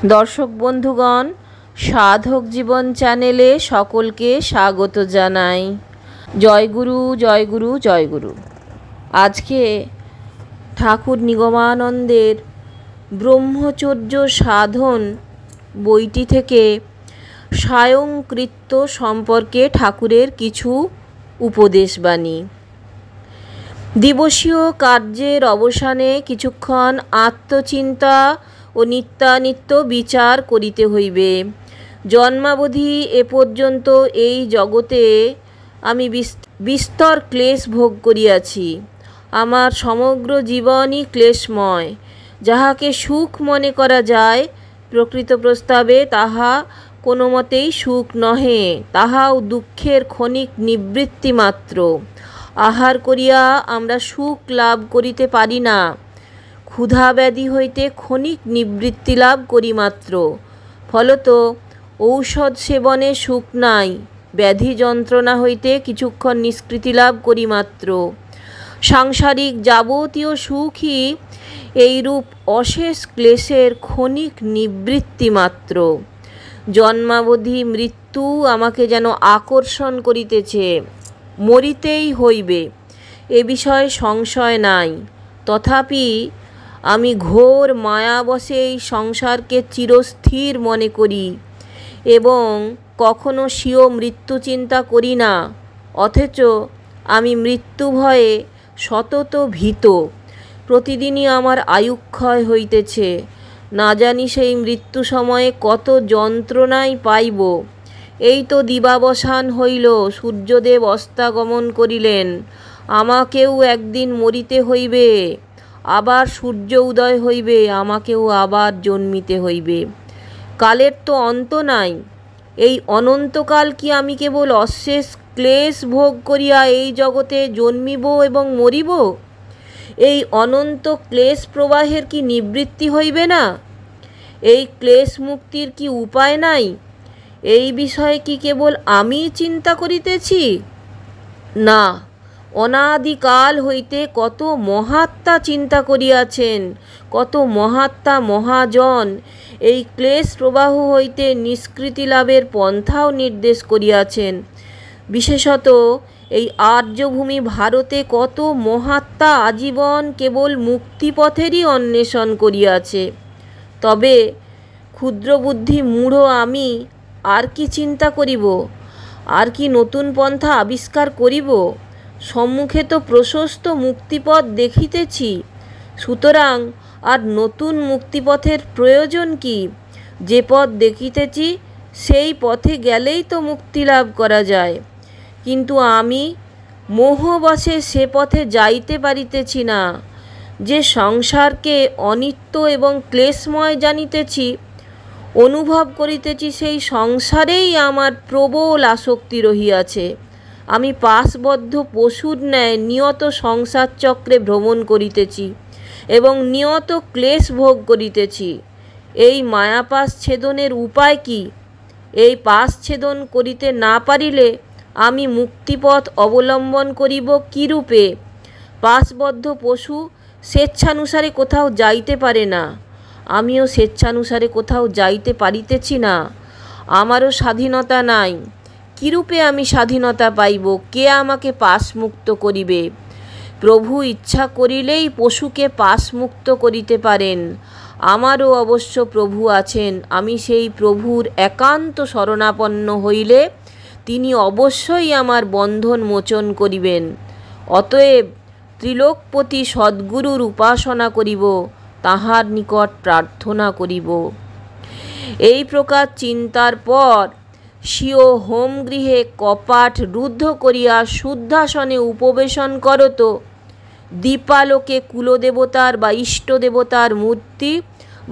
দর্শক বন্ধুগণ, সাধক জীবন চ্যানেলে সকলকে স্বাগত জানাই। জয়গুরু জয়গুরু জয়গুরু। আজকে ঠাকুর নিগমানন্দের ব্রহ্মচর্য সাধন বইটি থেকে স্বয়ংকৃত্য সম্পর্কে ঠাকুরের কিছু উপদেশবাণী। দিবসীয় কার্যের অবসানে কিছুক্ষণ আত্মচিন্তা ও নিত্যানিত্য বিচার করিতে হইবে। জন্মাবধি এ পর্যন্ত এই জগতে আমি বিস্তর ক্লেশ ভোগ করিয়াছি। আমার সমগ্র জীবনই ক্লেশময়। যাহাকে সুখ মনে করা যায়, প্রকৃত প্রস্তাবে তাহা কোনো মতেই সুখ নহে, তাহাও দুঃখের ক্ষণিক নিবৃত্তি মাত্র। আহার করিয়া আমরা সুখ লাভ করিতে পারি না, ক্ষুধা ব্যাধি হইতে ক্ষণিক নিবৃত্তি লাভ করি মাত্র। ফলত ঔষধ সেবনে সুখ নাই, ব্যাধি যন্ত্রণা হইতে কিছুক্ষণ নিষ্কৃতি লাভ করি মাত্র। সাংসারিক যাবতীয় সুখই এইরূপ অশেষ ক্লেশের ক্ষণিক নিবৃত্তি মাত্র। জন্মাবধি মৃত্যু আমাকে যেন আকর্ষণ করিতেছে, মরিতেই হইবে এ বিষয়ে সংশয় নাই। তথাপি আমি ঘোর মায়াবশে এই সংসারকে চিরস্থির মনে করি এবং কখনো স্বীয় মৃত্যু চিন্তা করি না। অথচ আমি মৃত্যু ভয়ে সতত ভীত। প্রতিদিনই আমার আয়ুক্ষয় হইতেছে। না জানি সেই মৃত্যু সময়ে কত যন্ত্রণাই পাইব। এই তো দিবাবসান হইল, সূর্যদেব অস্তাগমন করিলেন। আমাকেও একদিন মরিতে হইবে, আবার সূর্য উদয় হইবে, আমাকেও আবার জন্মিতে হইবে। কালের তো অন্ত নাই। এই অনন্তকাল কি আমি কেবল অশেষ ক্লেশ ভোগ করিয়া এই জগতে জন্মিব এবং মরিব? এই অনন্ত ক্লেশ প্রবাহের কি নিবৃত্তি হইবে না? এই ক্লেশ মুক্তির কি উপায় নাই? এই বিষয়ে কি কেবল আমি চিন্তা করিতেছি? না, অনাদিকাল হইতে কত মহাত্মা চিন্তা করিয়াছেন, কত মহাত্মা মহাজন এই ক্লেশ প্রবাহ হইতে নিষ্কৃতি লাভের পন্থাও নির্দেশ করিয়াছেন। বিশেষত এই আর্যভূমি ভারতে কত মহাত্মা আজীবন কেবল মুক্তিপথেরই অন্বেষণ করিয়াছে। তবে ক্ষুদ্রবুদ্ধি মূঢ় আমি আর কি চিন্তা করিব? আর কি নতুন পন্থা আবিষ্কার করিব? সম্মুখে তো প্রশস্ত মুক্তিপথ দেখিতেছি। সুতরাং আর নতুন মুক্তিপথের প্রয়োজন কি? যে পথ দেখিতেছি সেই পথে গেলেই তো মুক্তি লাভ করা যায়। কিন্তু আমি মোহবশে সে পথে যাইতে পারিতেছি না। যে সংসারকে অনিত্য এবং ক্লেশময় জানিতেছি, অনুভব করিতেছি, সেই সংসারেই আমার প্রবল আসক্তি রহিয়াছে। আমি পাশবদ্ধ পশুর ন্যায় নিয়ত সংসার চক্রে ভ্রমণ করিতেছি এবং নিয়ত ক্লেশ ভোগ করিতেছি। এই মায়াপাশ ছেদনের উপায় কি? এই পাশ ছেদন করিতে না পারিলে আমি মুক্তিপথ অবলম্বন করিব কিরূপে? পাশবদ্ধ পশু স্বেচ্ছানুসারে কোথাও যাইতে পারে না, আমিও স্বেচ্ছানুসারে কোথাও যাইতে পারিতেছি না। আমারও স্বাধীনতা নাই। কিরূপে আমি স্বাধীনতা পাইব? কে আমাকে পাশমুক্ত করিবে? প্রভু ইচ্ছা করিলেই পশুকে পাশমুক্ত করিতে পারেন। আমারও অবশ্য প্রভু আছেন। আমি সেই প্রভুর একান্ত শরণাপন্ন হইলে তিনি অবশ্যই আমার বন্ধন মোচন করিবেন। অতএব ত্রিলোকপতি সদ্গুরুর উপাসনা করিব, তাহার নিকট প্রার্থনা করিব। এই প্রকার চিন্তার পর স্বীয় হোমগৃহে কপাট রুদ্ধ করিয়া শুদ্ধাসনে উপবেশন করত। দীপালোকে কুলদেবতার বা ইষ্টদেবতার মূর্তি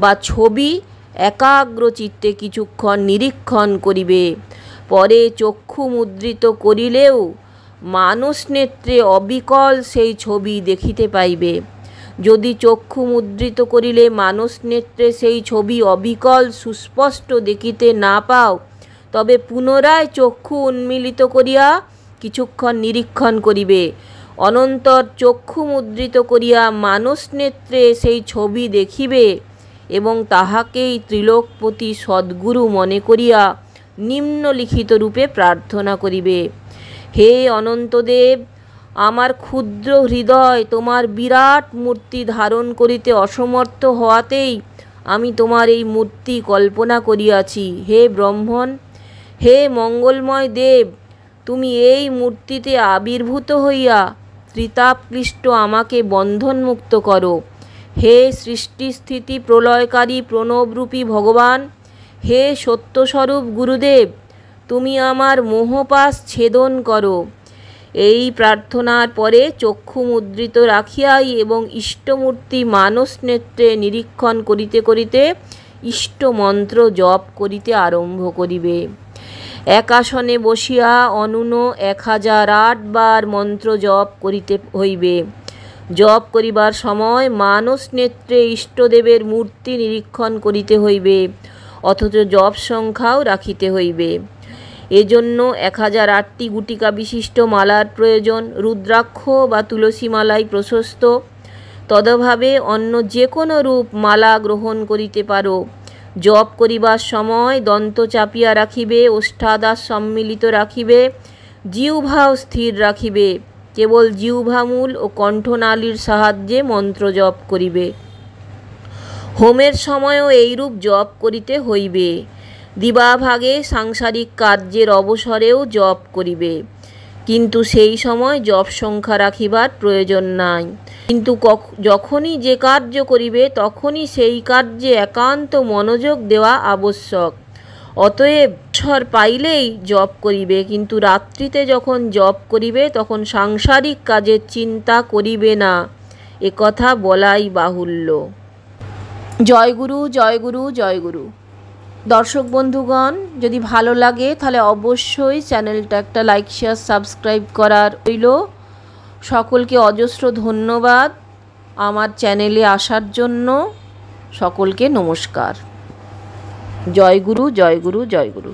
বা ছবি একাগ্রচিত্তে কিছুক্ষণ নিরীক্ষণ করিবে। পরে চক্ষু মুদ্রিত করিলেও মানস নেত্রে অবিকল সেই ছবি দেখিতে পাইবে। যদি চক্ষু মুদ্রিত করিলে মানস নেত্রে সেই ছবি অবিকল সুস্পষ্ট দেখিতে না পাও, তবে পুনরায় চক্ষু উন্মীলিত করিয়া কিছুক্ষণ নিরীক্ষণ করিবে। অনন্তর চক্ষু মুদ্রিত করিয়া মানস নেত্রে সেই ছবি দেখিবে। এবং তাহাকেই ত্রিলোকপতি সদ্গুরু মনে করিয়া নিম্নলিখিত রূপে প্রার্থনা করিবে। হে অনন্তদেব, আমার ক্ষুদ্র হৃদয় তোমার বিরাট মূর্তি ধারণ করিতে অসমর্থ হওয়াতেই আমি তোমার এই মূর্তি কল্পনা করিয়াছি। হে ব্রহ্মণ, হে মঙ্গলময় দেব, তুমি এই মূর্তিতে আবির্ভূত হইয়া ত্রিতাপক্লিষ্ট আমাকে বন্ধনমুক্ত করো। হে সৃষ্টি স্থিতি প্রলয়কারী প্রণবরূপী ভগবান, হে সত্যস্বরূপ গুরুদেব, তুমি আমার মোহপাশ ছেদন করো। এই প্রার্থনার পরে চক্ষু মুদ্রিত রাখিয়াই এবং ইষ্টমূর্তি মানস নেত্রে নিরীক্ষণ করিতে করিতে ইষ্ট মন্ত্র জপ করিতে আরম্ভ করিবে। একাসনে বসিয়া অনূন 1008 বার মন্ত্র জপ করিতে হইবে। জপ করিবার সময় মানস নেত্রে ইষ্টদেবের মূর্তি নিরীক্ষণ করিতে হইবে, অথচ জপ সংখ্যাও রাখিতে হইবে। এজন্য 1008টি গুটিকা বিশিষ্ট মালার প্রয়োজন। রুদ্রাক্ষ বা তুলসী মালাই প্রশস্ত। তদভাবে অন্য যে কোনো রূপ মালা গ্রহণ করিতে পারো। জপ করিবার সময় দন্ত চাপিয়া রাখিবে, ওষ্ঠাদা সম্মিলিত রাখিবে, জিহ্বাও স্থির রাখিবে। কেবল জিহ্বামূল ও কণ্ঠনালীর সাহায্যে মন্ত্র জপ করিবে। হোমের সময়ও এইরূপ জপ করিতে হইবে। দিবাভাগে সাংসারিক কার্যের অবসরেও জপ করিবে, কিন্তু সেই সময় জপ সংখ্যা রাখিবার প্রয়োজন নাই। কিন্তু যখনই যে কার্য করিবে তখনই সেই কার্যে একান্ত মনোযোগ দেওয়া আবশ্যক। অতএব অবসর পাইলেই জপ করিবে, কিন্তু রাত্রিতে যখন জপ করিবে তখন সাংসারিক কাজের চিন্তা করিবে না, একথা বলাই বাহুল্য। জয় গুরু, জয় গুরু, জয় গুরু। দর্শক বন্ধুগণ, যদি ভালো লাগে তাহলে অবশ্যই চ্যানেলটা একটা লাইক শেয়ার সাবস্ক্রাইব করার রইল। সকলকে অজস্র ধন্যবাদ আমার চ্যানেলে আসার জন্য। সকলকে নমস্কার। জয় গুরু, জয় গুরু, জয় গুরু।